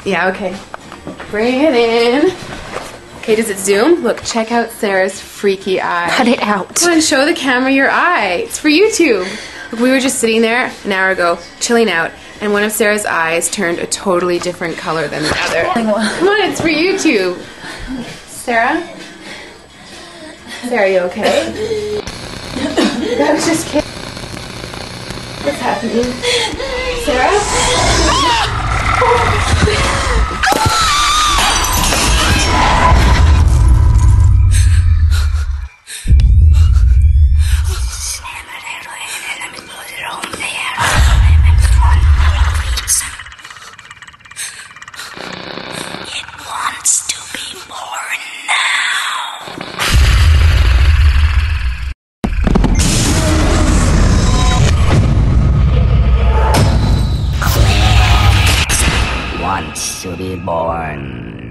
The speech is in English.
Yeah, okay. Bring it in. Okay, does it zoom? Look, check out Sarah's freaky eye. Cut it out. Come on, show the camera your eye. It's for YouTube. Look, we were just sitting there an hour ago, chilling out, and one of Sarah's eyes turned a totally different color than the other. Come on, it's for YouTube. Sarah? Sarah, you okay? I was just kidding. What's happening? Sarah? It wants to be born now. Wants to be born